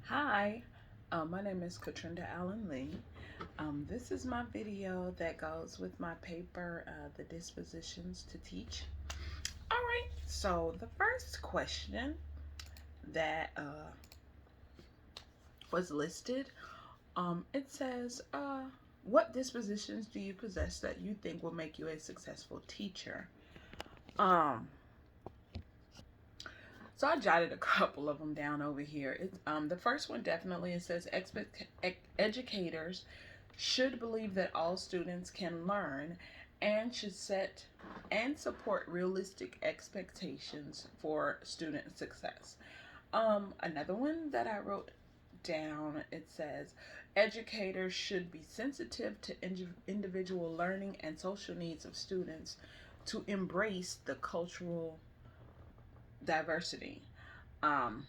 Hi, my name is Katrinda Allen Lee. This is my video that goes with my paper, The Dispositions to Teach. All right, so the first question that was listed, it says, what dispositions do you possess that you think will make you a successful teacher? Um, So I jotted a couple of them down over here. The first one definitely it says educators should believe that all students can learn and should set and support realistic expectations for student success. Another one that I wrote down it says educators should be sensitive to individual learning and social needs of students to embrace the cultural diversity. Um,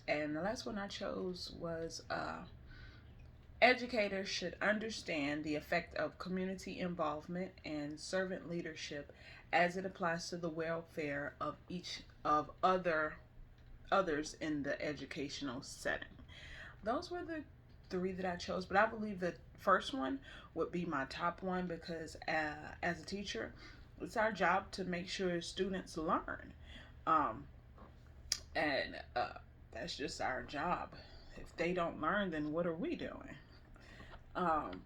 and the last one I chose was educators should understand the effect of community involvement and servant leadership as it applies to the welfare of each of others in the educational setting. Those were the three that I chose, but I believe the first one would be my top one because as a teacher, it's our job to make sure students learn. Um, and that's just our job. If they don't learn, then what are we doing? Um,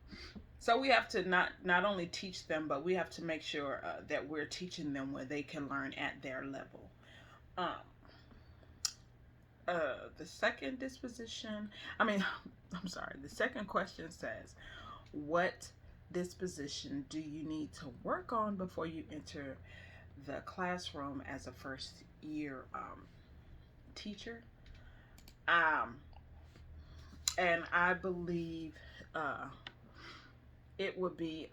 so we have to not only teach them, but we have to make sure that we're teaching them where they can learn at their level. Um, the second disposition, I mean, I'm sorry. The second question says, "What disposition do you need to work on before you enter the classroom as a first year teacher?" Um, and I believe uh, it would be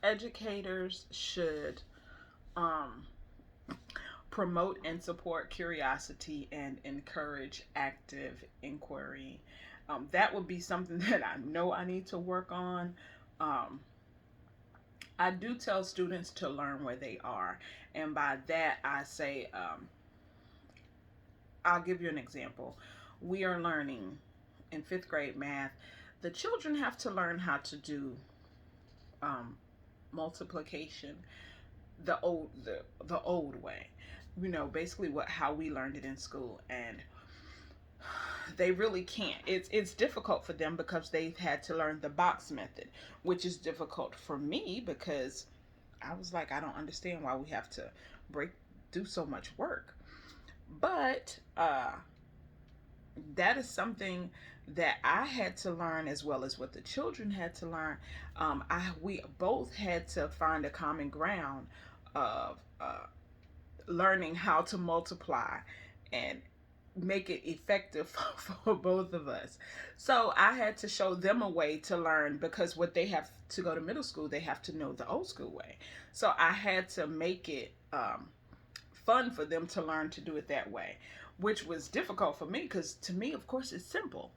educators should um, promote and support curiosity and encourage active inquiry. That would be something that I know I need to work on. Um, I do tell students to learn where they are, and by that I say, I'll give you an example. We are learning in fifth grade math. The children have to learn how to do um, multiplication the old way. You know, basically what how we learned it in school, and they really can't. It's difficult for them because they've had to learn the box method, which is difficult for me because I was like, I don't understand why we have to break do so much work. But that is something that I had to learn as well as what the children had to learn. We both had to find a common ground of learning how to multiply and make it effective for both of us. So I had to show them a way to learn because what they have to go to middle school, they have to know the old school way. So I had to make it fun for them to learn to do it that way, which was difficult for me because to me, of course, it's simple.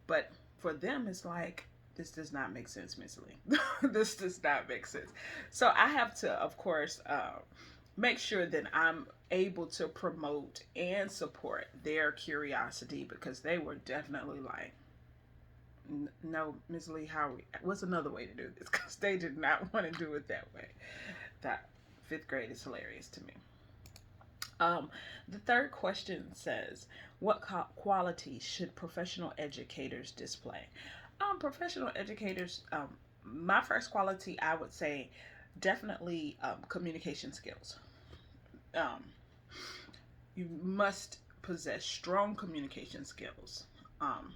But for them, it's like, this does not make sense, Miss Lee. This does not make sense. So I have to, of course, make sure that I'm able to promote and support their curiosity because they were definitely like, no, Miss Lee, what's another way to do this? Because they did not want to do it that way. That fifth grade is hilarious to me. The third question says, what qualities should professional educators display? Professional educators, my first quality, I would say, definitely communication skills. Um, you must possess strong communication skills. Um,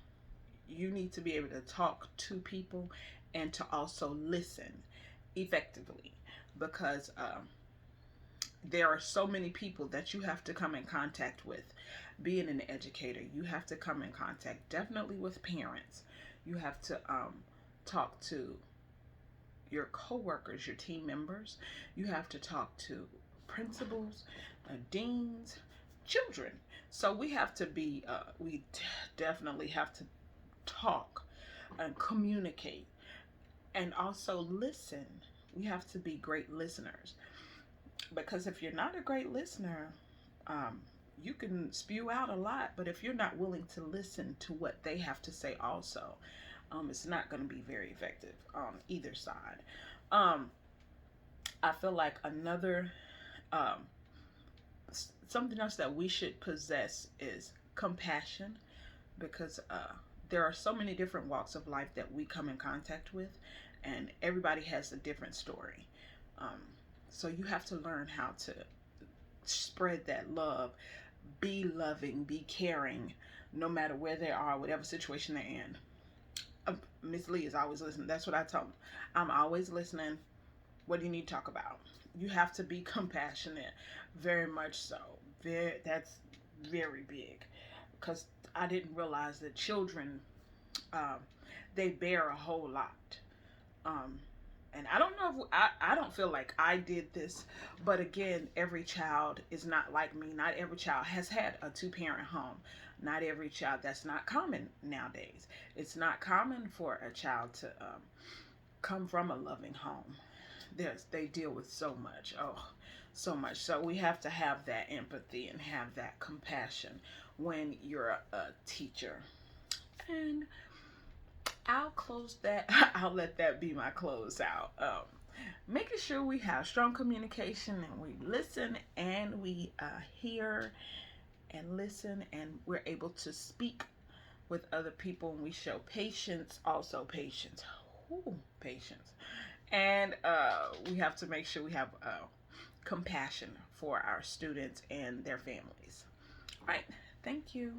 you need to be able to talk to people and to also listen effectively because there are so many people that you have to come in contact with. Being an educator, you have to come in contact definitely with parents. You have to talk to your coworkers, your team members. You have to talk to principals, deans, children. So we have to be, definitely have to talk and communicate and also listen. We have to be great listeners because if you're not a great listener, um, you can spew out a lot, but if you're not willing to listen to what they have to say also, it's not going to be very effective on either side. Um, I feel like another um, something else that we should possess is compassion, because there are so many different walks of life that we come in contact with, and everybody has a different story. Um, so you have to learn how to spread that love, be loving, be caring, no matter where they are, whatever situation they're in. Miss Lee is always listening. That's what I tell them. I'm always listening. What do you need to talk about? You have to be compassionate, very much so. That's very big, because I didn't realize that children, um, they bear a whole lot. Um, and I don't know if I don't feel like I did this, but again, every child is not like me. Not every child has had a two-parent home. Not every child, that's not common nowadays. It's not common for a child to come from a loving home. They deal with so much. Oh, so much. So we have to have that empathy and have that compassion when you're a teacher. And I'll close that. I'll let that be my close out. Making sure we have strong communication and we listen and we hear and listen, and we're able to speak with other people, and we show patience, also patience. Ooh, patience. And we have to make sure we have compassion for our students and their families. All right. Thank you.